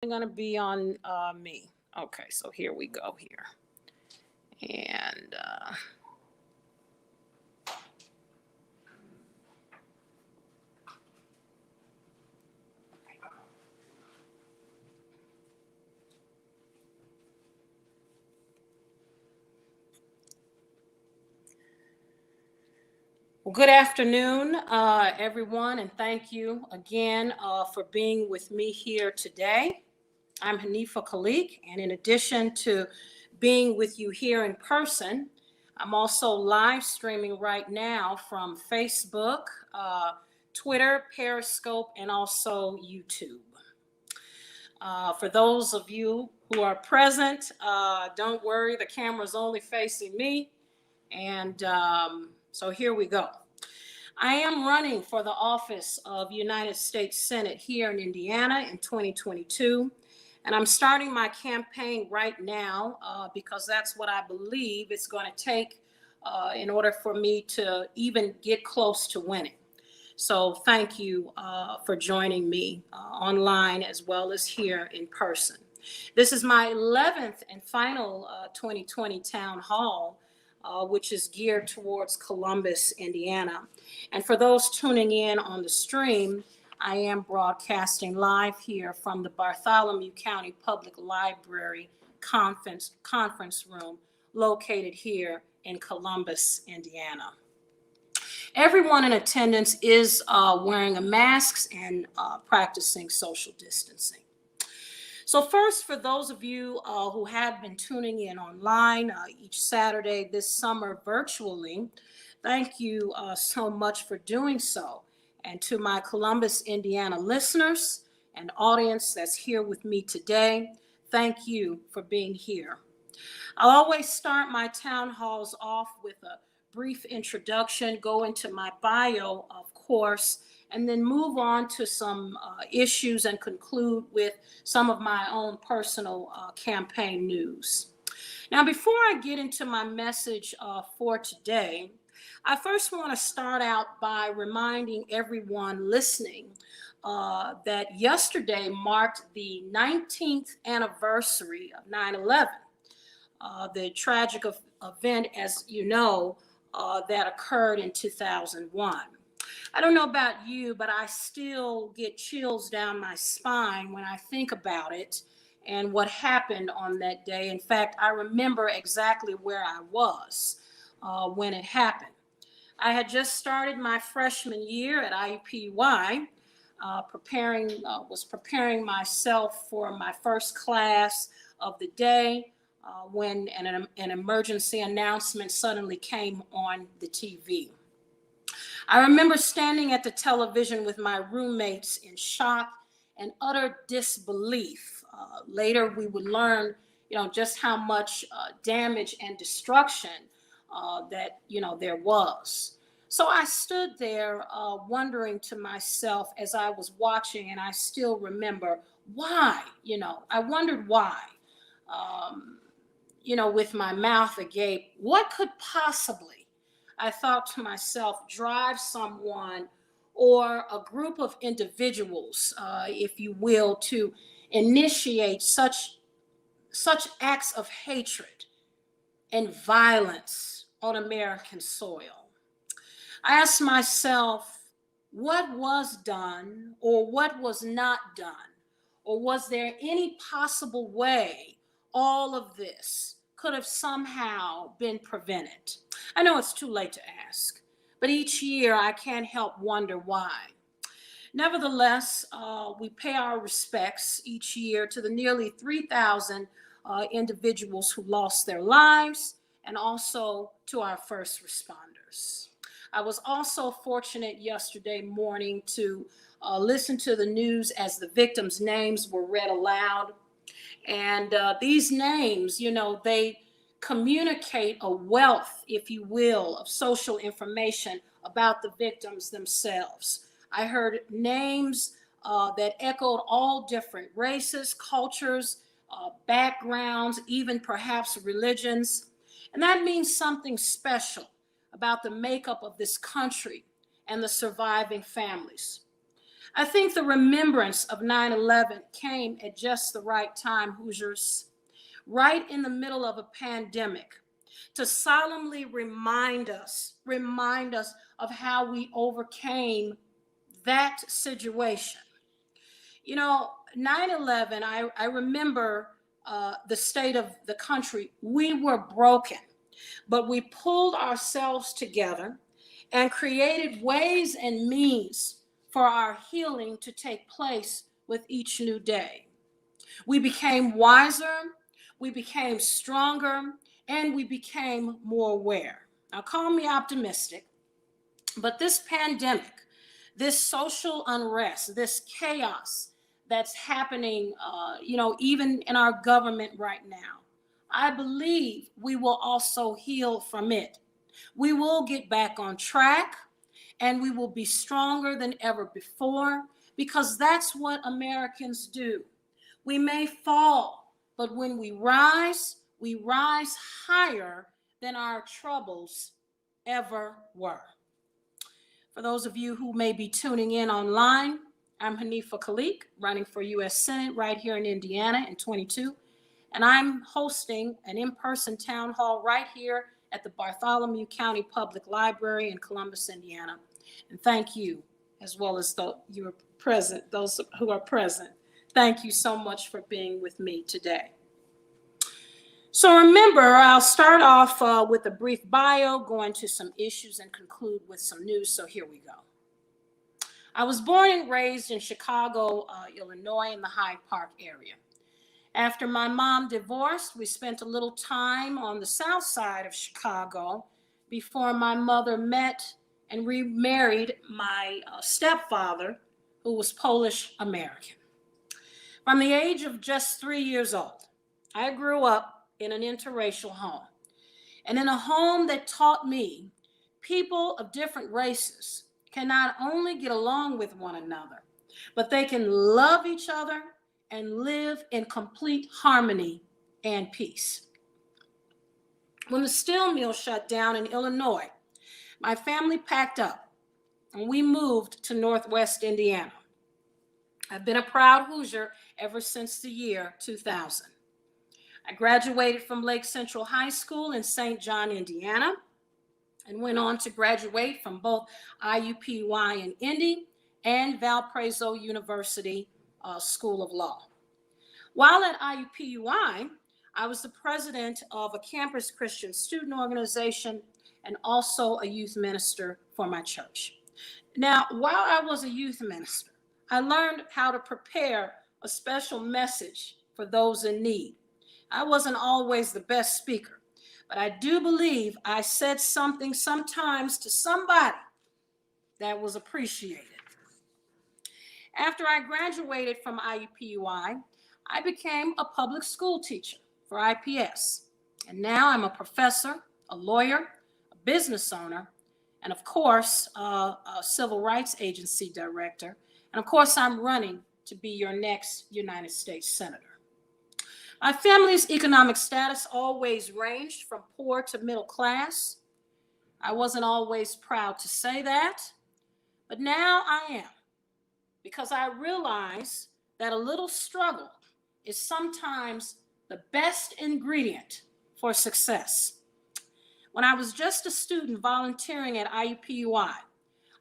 going to be on me. Okay, so here we go here. And well, good afternoon, everyone, and thank you again for being with me here today. I'm Haneefah Khaaliq, and in addition to being with you here in person, I'm also live streaming right now from Facebook, Twitter, Periscope, and also YouTube. For those of you who are present, don't worry, the camera's only facing me. And so here we go. I am running for the office of United States Senate here in Indiana in 2022. And I'm starting my campaign right now because that's what I believe it's going to take in order for me to even get close to winning. So thank you for joining me online as well as here in person. This is my 11th and final 2020 town hall, which is geared towards Columbus, Indiana. And for those tuning in on the stream, I am broadcasting live here from the Bartholomew County Public Library conference room located here in Columbus, Indiana. Everyone in attendance is wearing a mask and practicing social distancing. So first, for those of you who have been tuning in online each Saturday this summer virtually, thank you so much for doing so. And to my Columbus, Indiana listeners and audience that's here with me today, thank you for being here. I'll always start my town halls off with a brief introduction, go into my bio, of course, and then move on to some issues and conclude with some of my own personal campaign news. Now, before I get into my message for today, I first want to start out by reminding everyone listening that yesterday marked the 19th anniversary of 9/11, the tragic event, as you know, that occurred in 2001. I don't know about you, but I still get chills down my spine when I think about it and what happened on that day. In fact, I remember exactly where I was when it happened. I had just started my freshman year at IUPUI, was preparing myself for my first class of the day when an emergency announcement suddenly came on the TV. I remember standing at the television with my roommates in shock and utter disbelief. Later, we would learn, just how much damage and destruction that, there was. So I stood there wondering to myself as I was watching, and I still remember why, I wondered why. With my mouth agape, what could possibly, I thought to myself, drive someone or a group of individuals, if you will, to initiate such acts of hatred and violence on American soil? I asked myself, what was done or what was not done? Or was there any possible way all of this could have somehow been prevented? I know it's too late to ask, but each year I can't help wonder why. Nevertheless, we pay our respects each year to the nearly 3,000 individuals who lost their lives, and also to our first responders. I was also fortunate yesterday morning to listen to the news as the victims' names were read aloud. And these names, they communicate a wealth, if you will, of social information about the victims themselves. I heard names that echoed all different races, cultures, backgrounds, even perhaps religions. And that means something special about the makeup of this country and the surviving families. I think the remembrance of 9/11 came at just the right time, Hoosiers, right in the middle of a pandemic, to solemnly remind us of how we overcame that situation. 9/11, I remember the state of the country. We were broken, but we pulled ourselves together and created ways and means for our healing to take place with each new day. We became wiser, we became stronger, and we became more aware. Now, call me optimistic, but this pandemic, this social unrest, this chaos that's happening, even in our government right now, I believe we will also heal from it. We will get back on track and we will be stronger than ever before, because that's what Americans do. We may fall, but when we rise higher than our troubles ever were. For those of you who may be tuning in online, I'm Haneefah Khaaliq, running for U.S. Senate right here in Indiana in 22, and I'm hosting an in-person town hall right here at the Bartholomew County Public Library in Columbus, Indiana. And thank you, as well as those who are present. Thank you so much for being with me today. So remember, I'll start off with a brief bio, go into some issues, and conclude with some news. So here we go. I was born and raised in Chicago, Illinois, in the Hyde Park area. After my mom divorced, we spent a little time on the south side of Chicago before my mother met and remarried my stepfather, who was Polish American. From the age of just 3 years old, I grew up in an interracial home, and in a home that taught me people of different races can not only get along with one another, but they can love each other and live in complete harmony and peace. When the steel mill shut down in Illinois, my family packed up and we moved to Northwest Indiana. I've been a proud Hoosier ever since the year 2000. I graduated from Lake Central High School in St. John, Indiana, and went on to graduate from both IUPUI in Indy and Valparaiso University School of Law. While at IUPUI, I was the president of a campus Christian student organization and also a youth minister for my church. Now, while I was a youth minister, I learned how to prepare a special message for those in need. I wasn't always the best speaker, but I do believe I said something sometimes to somebody that was appreciated. After I graduated from IUPUI, I became a public school teacher for IPS. And now I'm a professor, a lawyer, a business owner, and of course, a civil rights agency director. And of course, I'm running to be your next United States Senator. My family's economic status always ranged from poor to middle class. I wasn't always proud to say that, but now I am, because I realize that a little struggle is sometimes the best ingredient for success. When I was just a student volunteering at IUPUI,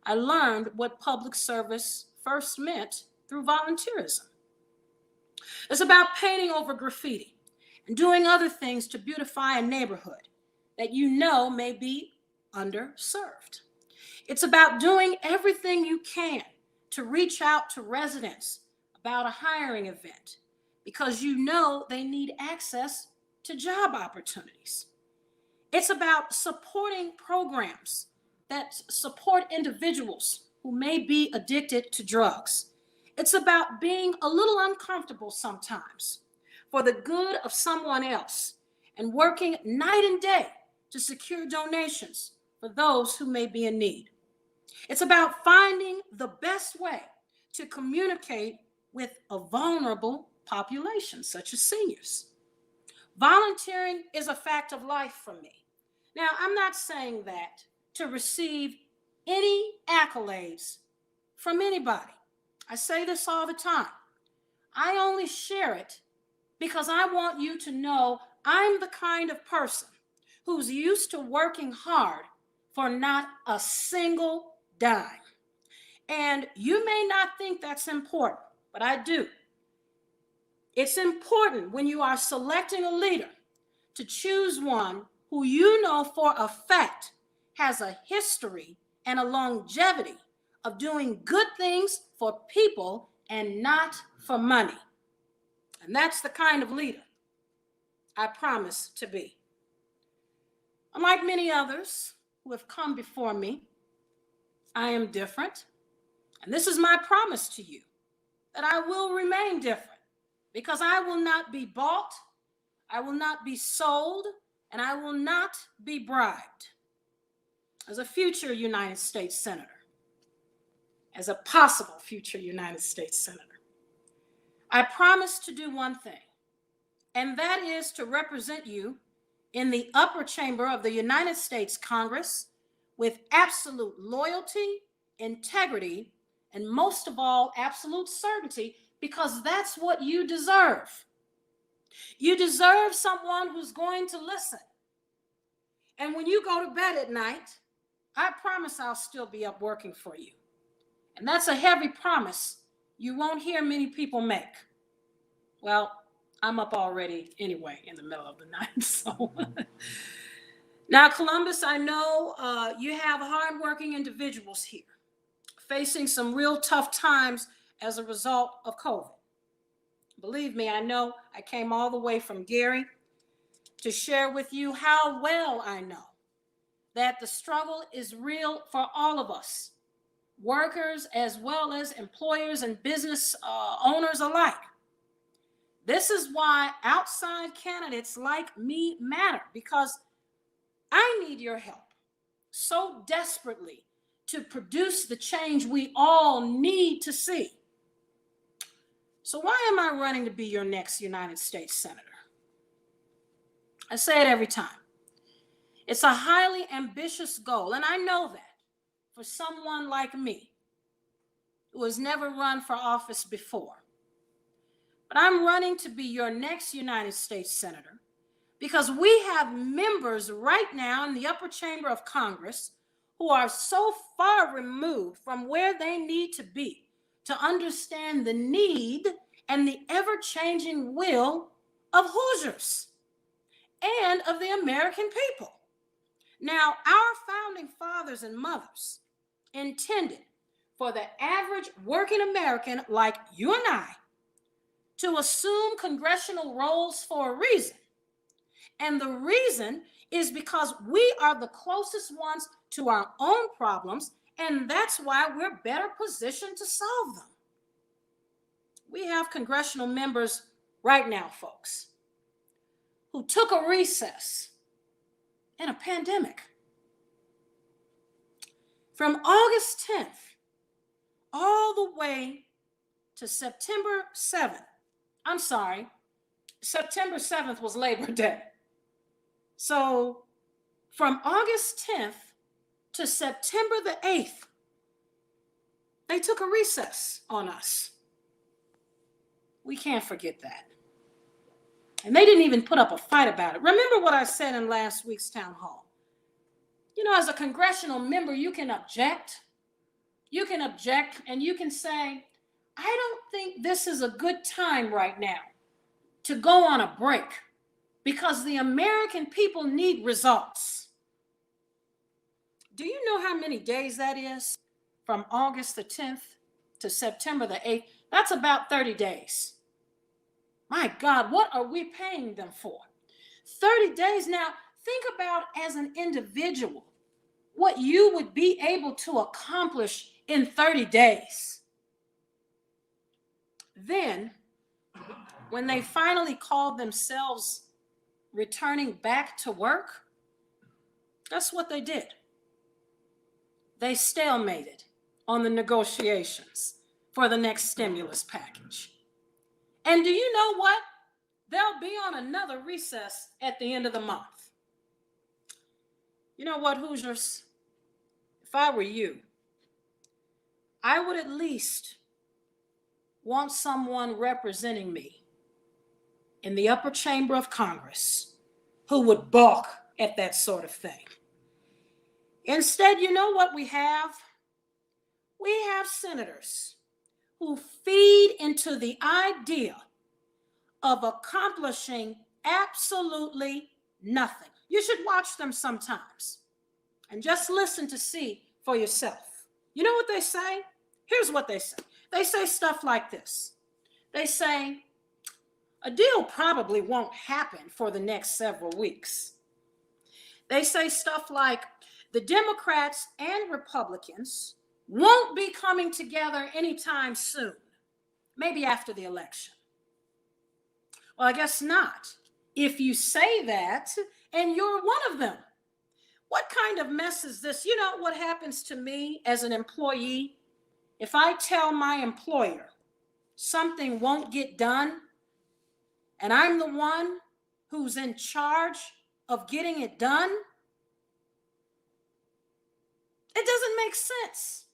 I learned what public service first meant through volunteerism. It's about painting over graffiti and doing other things to beautify a neighborhood that you know may be underserved. It's about doing everything you can to reach out to residents about a hiring event because you know they need access to job opportunities. It's about supporting programs that support individuals who may be addicted to drugs. It's about being a little uncomfortable sometimes for the good of someone else and working night and day to secure donations for those who may be in need. It's about finding the best way to communicate with a vulnerable population, such as seniors. Volunteering is a fact of life for me. Now, I'm not saying that to receive any accolades from anybody. I say this all the time. I only share it because I want you to know I'm the kind of person who's used to working hard for not a single dime. And you may not think that's important, but I do. It's important when you are selecting a leader to choose one who you know for a fact has a history and a longevity of doing good things for people and not for money. And that's the kind of leader I promise to be. Unlike many others who have come before me, I am different. And this is my promise to you, that I will remain different, because I will not be bought, I will not be sold, and I will not be bribed. As a future United States Senator, as a possible future United States Senator, I promise to do one thing, and that is to represent you in the upper chamber of the United States Congress with absolute loyalty, integrity, and most of all, absolute certainty, because that's what you deserve. You deserve someone who's going to listen. And when you go to bed at night, I promise I'll still be up working for you. And that's a heavy promise you won't hear many people make. Well, I'm up already anyway in the middle of the night, so. Now, Columbus, I know you have hardworking individuals here facing some real tough times as a result of COVID. Believe me, I know I came all the way from Gary to share with you how well I know that the struggle is real for all of us, workers as well as employers and business owners alike. This is why outside candidates like me matter, because I need your help so desperately to produce the change we all need to see. So why am I running to be your next United States Senator? I say it every time. It's a highly ambitious goal, and I know that for someone like me who has never run for office before. But I'm running to be your next United States Senator because we have members right now in the upper chamber of Congress who are so far removed from where they need to be to understand the need and the ever-changing will of Hoosiers and of the American people. Now, our founding fathers and mothers intended for the average working American like you and I to assume congressional roles for a reason. And the reason is because we are the closest ones to our own problems, and that's why we're better positioned to solve them. We have congressional members right now, folks, who took a recess in a pandemic. From August 10th all the way to September 7th. I'm sorry, September 7th was Labor Day. So from August 10th to September the 8th, they took a recess on us. We can't forget that. And they didn't even put up a fight about it. Remember what I said in last week's town hall. You know, as a congressional member, you can object. You can object and you can say, I don't think this is a good time right now to go on a break because the American people need results. Do you know how many days that is? From August the 10th to September the 8th, that's about 30 days. My God, what are we paying them for? 30 days. Now, think about as an individual what you would be able to accomplish in 30 days. Then, when they finally called themselves returning back to work, that's what they did. They stalemated on the negotiations for the next stimulus package. And do you know what? They'll be on another recess at the end of the month. You know what, Hoosiers? If I were you, I would at least want someone representing me in the upper chamber of Congress who would balk at that sort of thing. Instead, you know what we have? We have senators who feed into the idea of accomplishing absolutely nothing. You should watch them sometimes and just listen to see for yourself. You know what they say? Here's what they say. They say stuff like this. They say, a deal probably won't happen for the next several weeks. They say stuff like, the Democrats and Republicans won't be coming together anytime soon, maybe after the election. Well, I guess not. If you say that and you're one of them, what kind of mess is this? You know what happens to me as an employee? If I tell my employer something won't get done, and I'm the one who's in charge of getting it done, it doesn't make sense.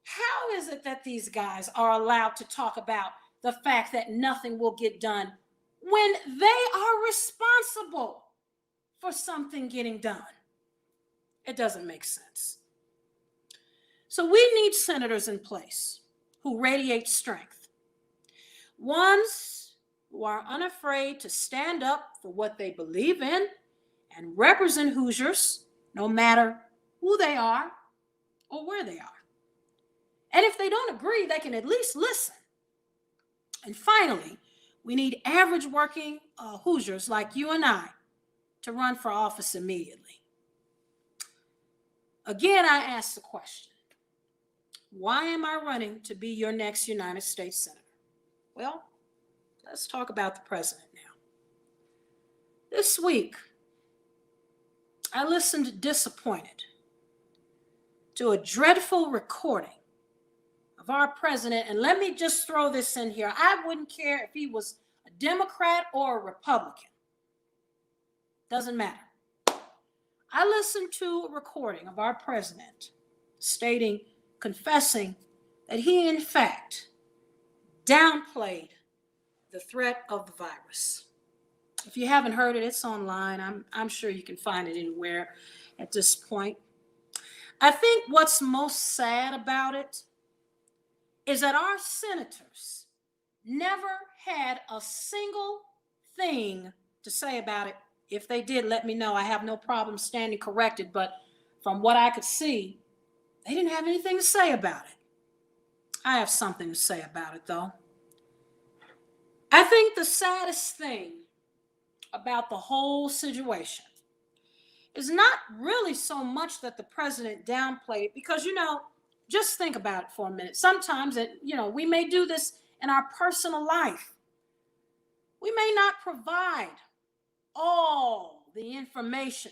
How is it that these guys are allowed to talk about the fact that nothing will get done when they are responsible for something getting done? It doesn't make sense. So we need senators in place who radiate strength, ones who are unafraid to stand up for what they believe in and represent Hoosiers, no matter who they are or where they are. And if they don't agree, they can at least listen. And finally, we need average working Hoosiers like you and I to run for office immediately. Again, I ask the question, why am I running to be your next United States Senator? Well, let's talk about the president now. This week, I listened disappointed to a dreadful recording of our president, and let me just throw this in here. I wouldn't care if he was a Democrat or a Republican. Doesn't matter. I listened to a recording of our president confessing that he, in fact, downplayed the threat of the virus. If you haven't heard it, it's online. I'm sure you can find it anywhere at this point. I think what's most sad about it is that our senators never had a single thing to say about it. If they did, let me know. I have no problem standing corrected, but from what I could see, they didn't have anything to say about it. I have something to say about it, though. I think the saddest thing about the whole situation is not really so much that the president downplayed it, because, just think about it for a minute. Sometimes, we may do this in our personal life. We may not provide all the information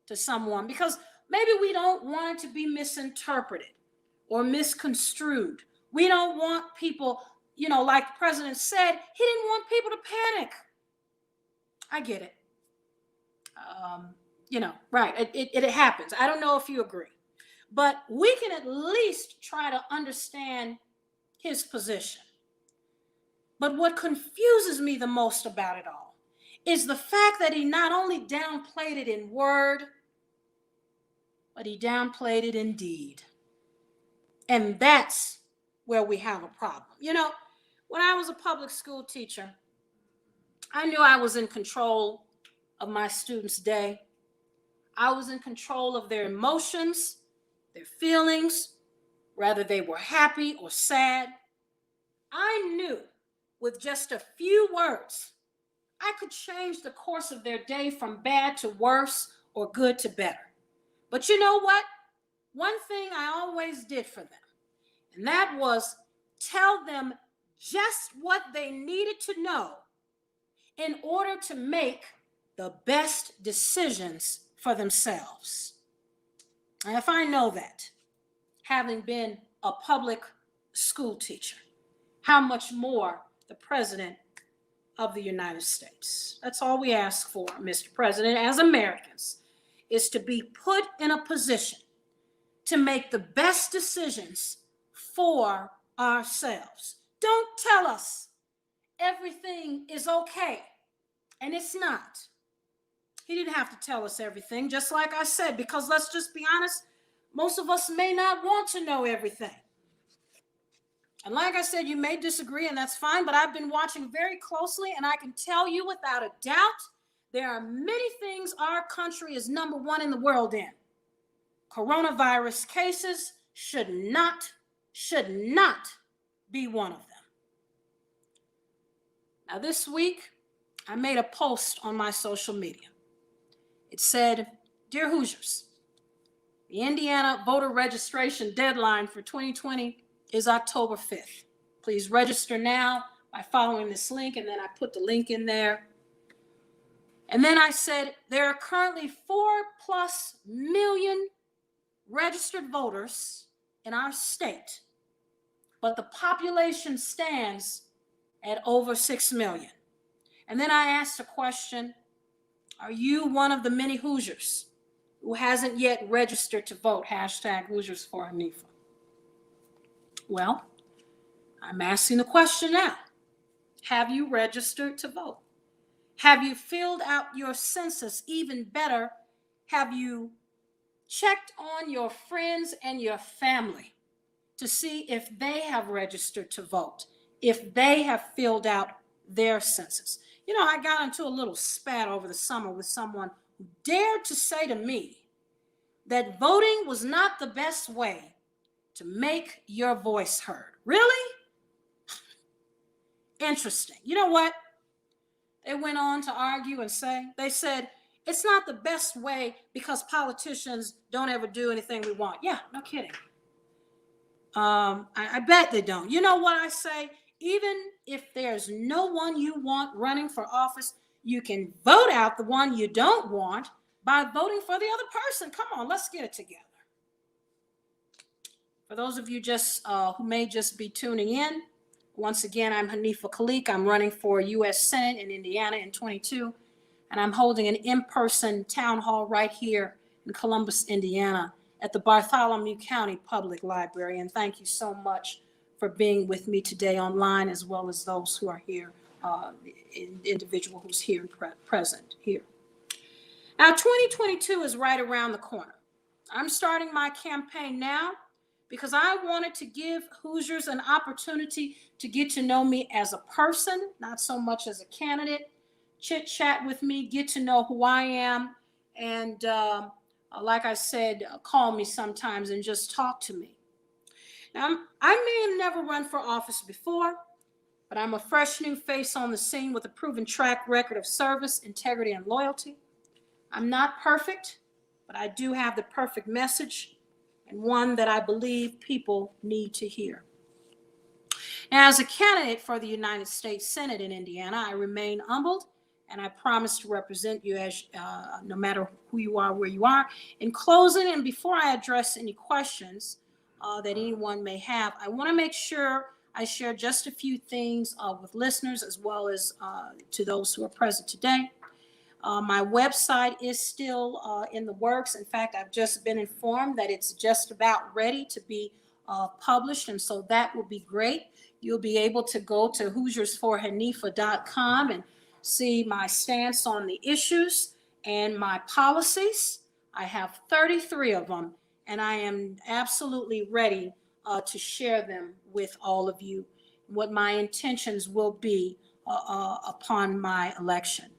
to someone because maybe we don't want it to be misinterpreted or misconstrued. We don't want people, like the president said, he didn't want people to panic. I get it. Right. It happens. I don't know if you agree, but we can at least try to understand his position. But what confuses me the most about it all is the fact that he not only downplayed it in word, but he downplayed it in deed. And that's where we have a problem. When I was a public school teacher, I knew I was in control of my students' day. I was in control of their emotions, their feelings, whether they were happy or sad. I knew with just a few words, I could change the course of their day from bad to worse or good to better. But you know what? One thing I always did for them, and that was tell them just what they needed to know in order to make the best decisions for themselves. And if I know that, having been a public school teacher, how much more the president of the United States. That's all we ask for, Mr. President, as Americans, is to be put in a position to make the best decisions for ourselves. Don't tell us everything is okay, and it's not. He didn't have to tell us everything, just like I said, because let's just be honest, most of us may not want to know everything. And like I said, you may disagree, and that's fine, but I've been watching very closely, and I can tell you without a doubt, there are many things our country is number one in the world in. Coronavirus cases should not be one of them. Now, this week, I made a post on my social media. It said, "Dear Hoosiers, the Indiana voter registration deadline for 2020 is October 5th. Please register now by following this link," and then I put the link in there. And then I said, there are currently 4+ million registered voters in our state, but the population stands at over 6 million. And then I asked a question, are you one of the many Hoosiers who hasn't yet registered to vote? Hashtag Hoosiers for Haneefah. Well, I'm asking the question now. Have you registered to vote? Have you filled out your census? Even better, have you checked on your friends and your family to see if they have registered to vote, if they have filled out their census? You know, I got into a little spat over the summer with someone who dared to say to me that voting was not the best way to make your voice heard. Really? Interesting. You know what? They went on to argue and say, they said, it's not the best way because politicians don't ever do anything we want. Yeah, no kidding. I bet they don't. You know what I say? Even if there's no one you want running for office, you can vote out the one you don't want by voting for the other person. Come on, let's get it together. For those of you just who may just be tuning in, once again, I'm Haneefah Khaaliq. I'm running for U.S. Senate in Indiana in 22, and I'm holding an in-person town hall right here in Columbus, Indiana, at the Bartholomew County Public Library. And thank you so much for being with me today online, as well as those who are here, individual who's here present here. Now, 2022 is right around the corner. I'm starting my campaign now because I wanted to give Hoosiers an opportunity to get to know me as a person, not so much as a candidate, chit chat with me, get to know who I am, and like I said, call me sometimes and just talk to me. Now, I may have never run for office before, but I'm a fresh new face on the scene with a proven track record of service, integrity, and loyalty. I'm not perfect, but I do have the perfect message, and one that I believe people need to hear. Now, as a candidate for the United States Senate in Indiana, I remain humbled, and I promise to represent you as no matter who you are, where you are. In closing, and before I address any questions that anyone may have, I want to make sure I share just a few things with listeners as well as to those who are present today. My website is still in the works. In fact, I've just been informed that it's just about ready to be published, and so that will be great. You'll be able to go to HoosiersForHaneefah.com and see my stance on the issues and my policies. I have 33 of them, and I am absolutely ready to share them with all of you, what my intentions will be upon my election.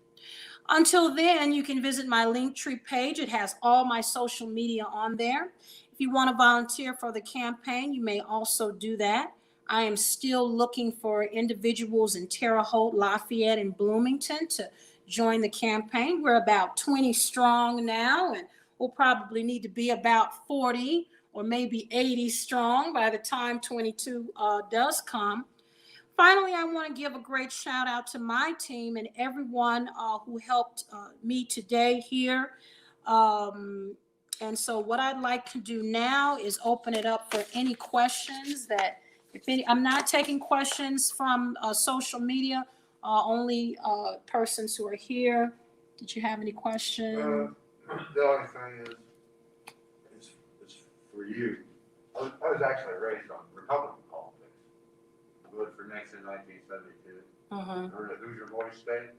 Until then, you can visit my Linktree page. It has all my social media on there. If you want to volunteer for the campaign, you may also do that. I am still looking for individuals in Terre Haute, Lafayette, and Bloomington to join the campaign. We're about 20 strong now, and we'll probably need to be about 40 or maybe 80 strong by the time 22 does come. Finally, I want to give a great shout out to my team and everyone who helped me today here. And so what I'd like to do now is open it up for any questions that, if any, I'm not taking questions from social media, only persons who are here. Did you have any questions? The only thing is for you. I was actually raised on Republican politics. voted for Nixon in 1972. Mm-hmm. Heard of Hoosier Voice State?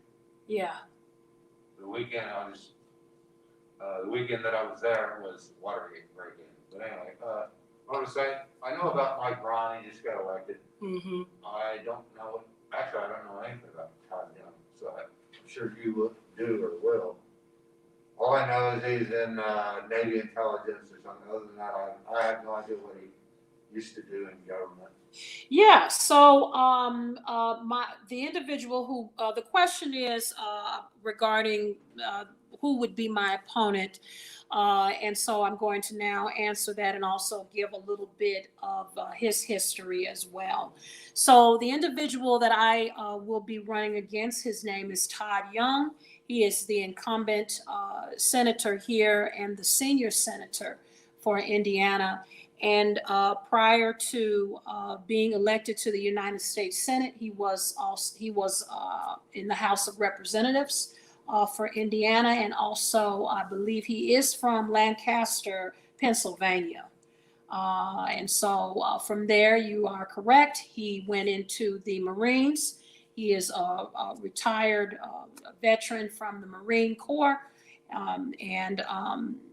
Yeah. The weekend the weekend that I was there was Watergate break-in. But anyway, I want to say, I know about Mike Brown, he just got elected. Mm-hmm. I don't know, actually, I don't know anything about Todd Young, so I'm sure you do or will. All I know is he's in Navy intelligence or something. Other than that, I have no idea what he used to do in government. Yeah. So, the individual who the question is regarding who would be my opponent, and so I'm going to now answer that and also give a little bit of his history as well. So, the individual that I will be running against, his name is Todd Young. He is the incumbent senator here and the senior senator for Indiana. And prior to being elected to the United States Senate, he was in the House of Representatives for Indiana, and also I believe he is from Lancaster, Pennsylvania. And so from there, you are correct. He went into the Marines. He is a retired veteran from the Marine Corps.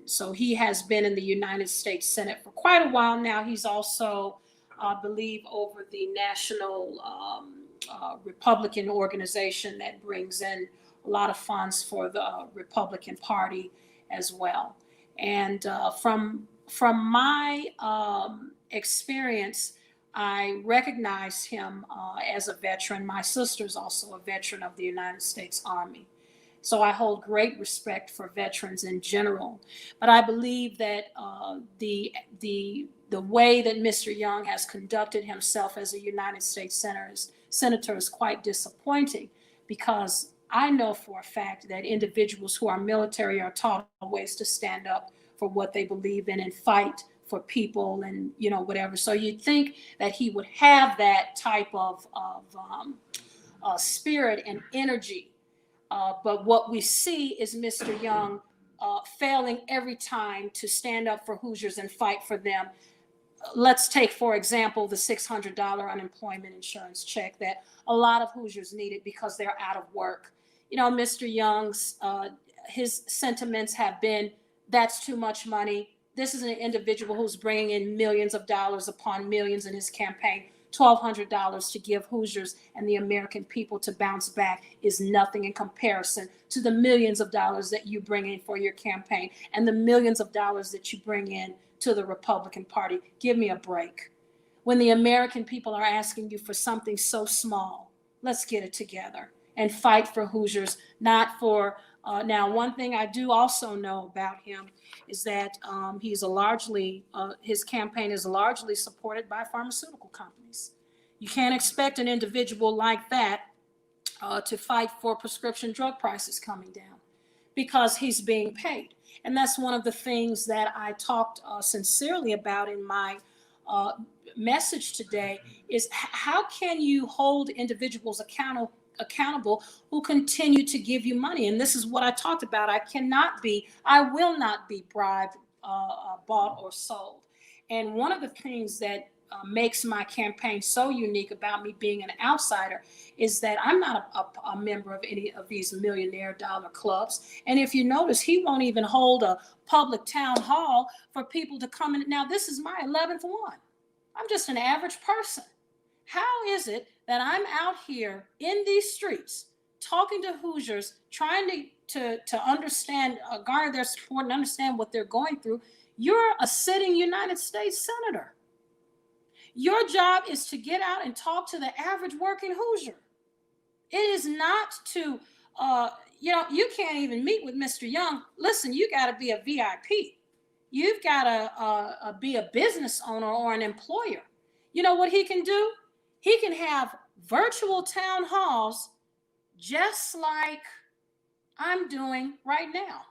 So he has been in the United States Senate for quite a while now. He's also, I believe, over the National Republican organization that brings in a lot of funds for the Republican Party as well. And from my experience, I recognize him as a veteran. My sister's also a veteran of the United States Army. So I hold great respect for veterans in general. But I believe that the way that Mr. Young has conducted himself as a United States senator is quite disappointing, because I know for a fact that individuals who are military are taught ways to stand up for what they believe in and fight for people and, whatever. So you'd think that he would have that type of spirit and energy. But what we see is Mr. Young failing every time to stand up for Hoosiers and fight for them. Let's take, for example, the $600 unemployment insurance check that a lot of Hoosiers needed because they're out of work. Mr. Young's, his sentiments have been, that's too much money. This is an individual who's bringing in millions of dollars upon millions in his campaign. $1,200 to give Hoosiers and the American people to bounce back is nothing in comparison to the millions of dollars that you bring in for your campaign and the millions of dollars that you bring in to the Republican Party. Give me a break. When the American people are asking you for something so small, let's get it together and fight for Hoosiers, not for now, one thing I do also know about him is that his campaign is largely supported by pharmaceutical companies. You can't expect an individual like that to fight for prescription drug prices coming down, because he's being paid. And that's one of the things that I talked sincerely about in my message today is how can you hold individuals accountable who continue to give you money? And this is what I talked about. I will not be bribed, bought, or sold. And one of the things that makes my campaign so unique about me being an outsider is that I'm not a member of any of these millionaire dollar clubs. And if you notice, he won't even hold a public town hall for people to come in. Now, this is my 11th one. I'm just an average person. How is it that I'm out here in these streets talking to Hoosiers, trying to understand, garner their support and understand what they're going through? You're a sitting United States senator. Your job is to get out and talk to the average working Hoosier. It is not to, you can't even meet with Mr. Young. Listen, you got to be a VIP. You've got to be a business owner or an employer. You know what he can do? He can have virtual town halls just like I'm doing right now.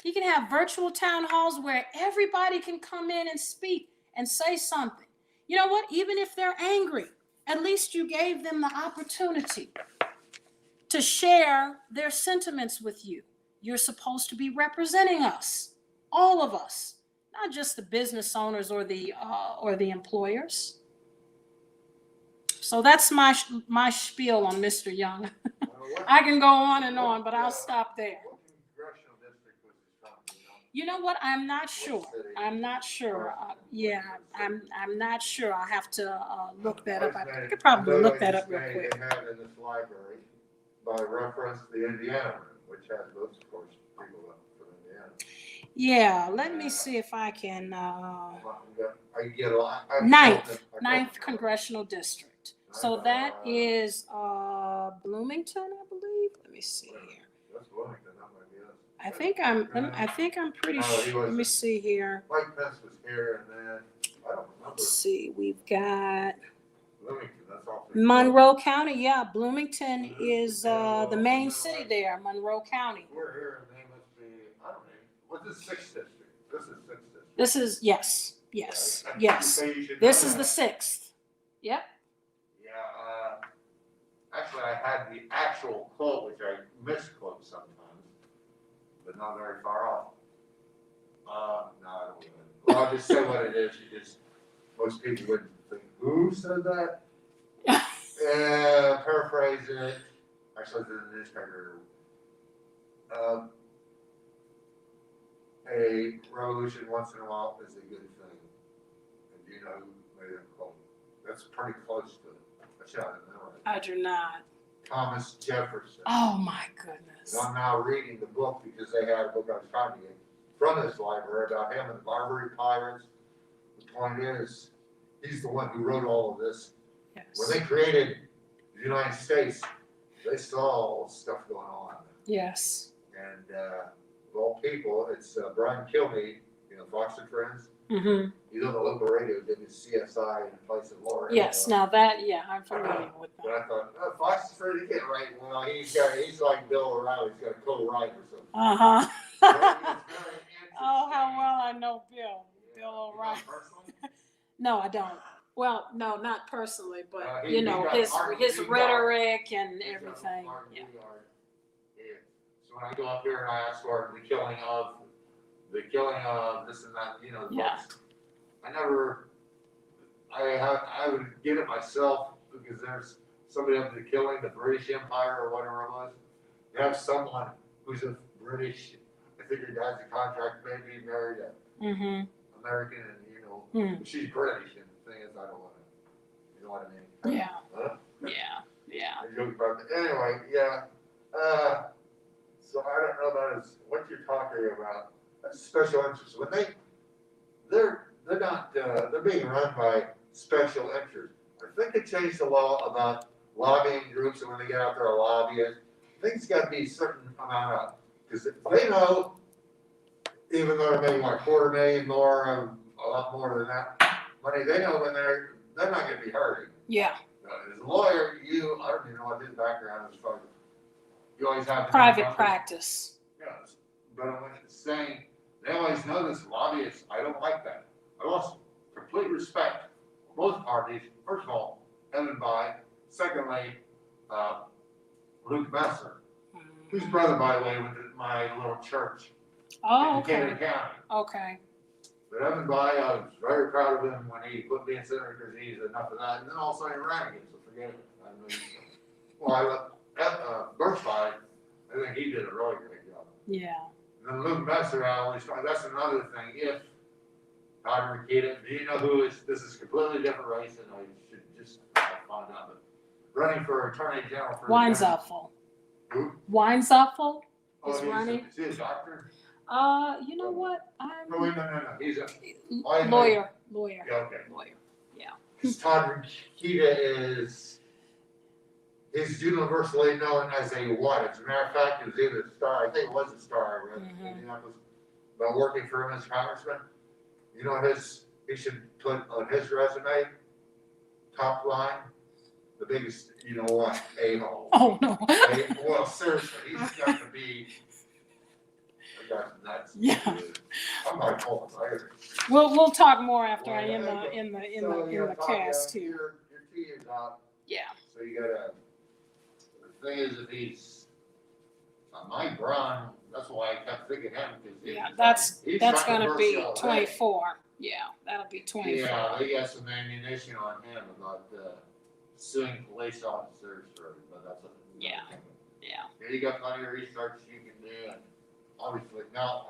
He can have virtual town halls where everybody can come in and speak and say something. You know what? Even if they're angry, at least you gave them the opportunity to share their sentiments with you. You're supposed to be representing us, all of us, not just the business owners or the employers. So that's my spiel on Mr. Young. What- I can go on and on, but I'll stop there. What congressional district was this from, you know? You know what? I'm not sure. city? I'm not sure. Yeah, I'm not sure. I have to look that up. I could probably look that up real quick. They have in this library by reference the Indiana room, which has books, of course, people from Indiana. Yeah, let me see if I can. I get a lot. Ninth Congressional District. So that is Bloomington, I believe. Let me see here. That's Bloomington, that might be us. I think I'm pretty No, he sure. Let me wasn't. see here. Mike Pence was here, and then I don't remember. Let's see. We've got Bloomington, that's all. Monroe County. Yeah, Bloomington is the main city there. Monroe County. We're here, and they must be. I don't know. What's the 6th district? This is 6th district. This is yes. This is the 6th. Yep. Yeah. Actually, I had the actual quote, which I misquote sometimes, but not very far off. No, I don't. Well, I'll just say what it is. Most people wouldn't think, who said that? Paraphrasing it. Actually, it's in the newspaper. A revolution once in a while is a good thing. And do you know who made that quote? That's pretty close to it. I shot it now. I do not. Thomas Jefferson. Oh my goodness. And I'm now reading the book because they had a book I was trying to get from this library about him and the Barbary Pirates. The point is, he's the one who wrote all of this. Yes. When they created the United States, they saw all the stuff going on. Yes. And of all people, it's Brian Kilmeade, you know, Fox and Friends. Mm-hmm. He's on the local radio, did his CSI in place of Laura. Yes. Now that, yeah, I'm familiar with But that. I thought, oh, Fox and Friends, he can't write well. He's like Bill O'Reilly. He's got a co-write or something. Uh-huh. But it was very Oh, how interesting. well I know Bill. Yeah. Bill You know O'Reilly. personally? No, I don't. Well, no, not personally, but He you know, got his Martin Luther rhetoric and He's got everything. Martin Yeah. Luther King. Yeah. So when I go up here and I ask for the killing of this and that, you know, the Yeah. books, I would get it myself because there's somebody up to the killing, the British Empire or whatever it was. You have someone who's a British, I think her dad's a contract, maybe married a Mm-hmm. American, and you know, Hmm. she's British, and the thing is, I don't want to, you know what I mean? Yeah. Huh? Yeah. I joke about it. Anyway, yeah. So I don't know about what you're talking about. That's special interest. When they're not they're being run by special interests. I think they changed the law about lobbying groups, and when they get out there lobbyists, things got to be a certain amount of, because if they know, even though they're making like $250,000 more, a lot more than that money, they know when they're not going to be hurting. Yeah. As a lawyer, I don't even know what his background is, but you always have to Private practice. Yes, but I'm saying, they always know this lobbyists, I don't like that. I lost complete respect for both parties. First of all, Evan Bayh. Secondly, Luke Messer, whose brother, by the way, went to my little church Oh, in Canada okay. County. Okay. But Evan Bayh, I was very proud of him when he put me in senator because he's enough of that. And then all of a sudden he ran again, so forget it. I mean, well, I left Bayh, I think he did a really great job. Yeah. And then Luke Messer, that's another thing. If Todd Rikita, do you know who is? This is a completely different race, and I should just find out. But running for Attorney General for Weinzapfel. Who? Weinzapfel is He's running. Is he a doctor? You know what? No, wait, no. He's a Lawyer. yeah, okay. Lawyer. Because Todd Rikita is universally known as a what? As a matter of fact, it was either a star. I think it was a star. I read in Indianapolis about working for him as congressman. You know he should put on his resume, top line, the biggest, you know what, a-hole. Oh no. Well, seriously, he's got to be. That's Yeah. I'm bipolar. We'll talk more after I Well, end anyway, in So, the cast here. Your 2 years out. Yeah. So you gotta. The thing is, if he's Mike Brown, that's why I kept thinking him because Yeah, that's gonna be controversial. 24. Yeah, that'll be 24. Yeah, they got some ammunition on him about suing police officers but that's a. Yeah. Yeah, you got plenty of research you can do, and obviously, now,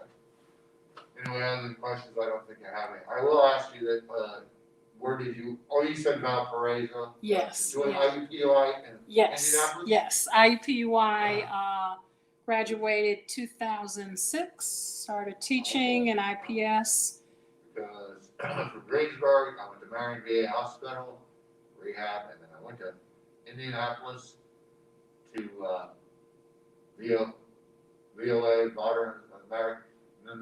anyway, other questions, I don't think I have any. I will ask you that, where did you, you said Valparaiso? Yes, Joined yeah. IUPUI in Yes, Indianapolis? yes. IUPUI, graduated 2006, started teaching in IPS. Because from Greensburg, I went to Marion VA Hospital, rehab, and then I went to Indianapolis to, VOA, Modern American, and then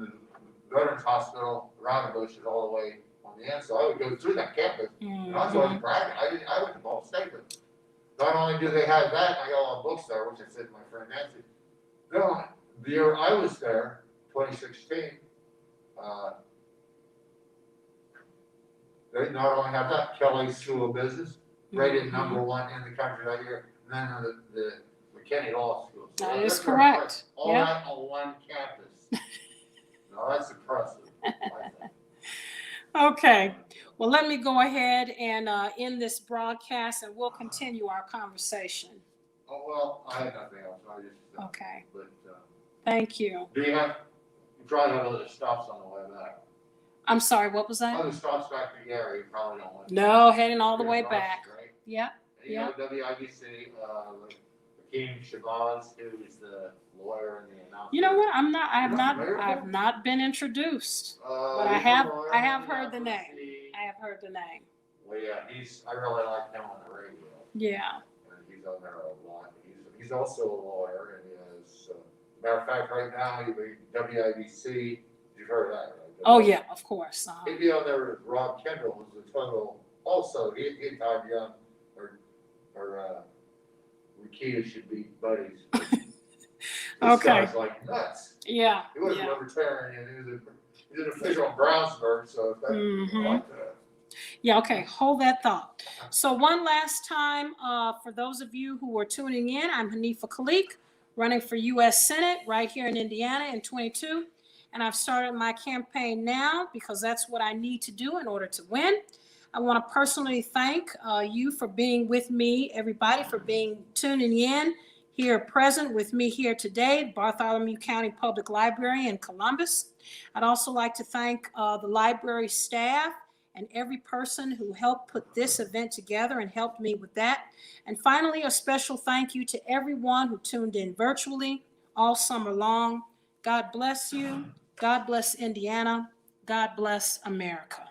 the Veterans Hospital, Roundabout is all the way on the end, so I would go through that campus. And I was always bragging, I went to Ball State, but not only do they have that, I got all the books there, which I said to my friend Nancy. No, the year I was there, 2016, they not only have that, Kelly's School of Business, rated number 1 in the country that year, and then the McKinney Law School. So That is that's correct. All Yeah. that on one campus. No, that's impressive. I think. Okay, well, let me go ahead and end this broadcast and we'll continue our conversation. Oh, well, I had nothing else. I just. Okay. But, Thank you. do you probably have other stops on the way back? I'm sorry, what was that? Other stops back to Gary, you probably don't want. No, heading all the way North, back. right? Yep. And you know, WIBC, Hakeem Shabazz, who is the lawyer and the announcer. You know what? I You're have not been introduced, but I he's have a lawyer heard in the Minneapolis. name. I have heard the name. Well, yeah, I really like him on the radio. Yeah. And he's on there a lot. He's also a lawyer, and he is, matter of fact, right now, WIBC, you've heard of that, right? Oh, yeah, of course. He'd be on there with Rob Kendall, who's a total, also, he and Todd Young, or Rikia should be buddies. Okay. This guy's like nuts. Yeah. He was a Yeah. libertarian, he's an official in Brownsburg, so if that, like that. Yeah, okay, hold that thought. So one last time, for those of you who are tuning in, I'm Haneefah Khaaliq, running for U.S. Senate right here in Indiana in 22. And I've started my campaign now because that's what I need to do in order to win. I want to personally thank you for being with me, everybody, for tuning in here present with me here today, Bartholomew County Public Library in Columbus. I'd also like to thank the library staff and every person who helped put this event together and helped me with that. And finally, a special thank you to everyone who tuned in virtually all summer long. God bless you. God bless Indiana. God bless America.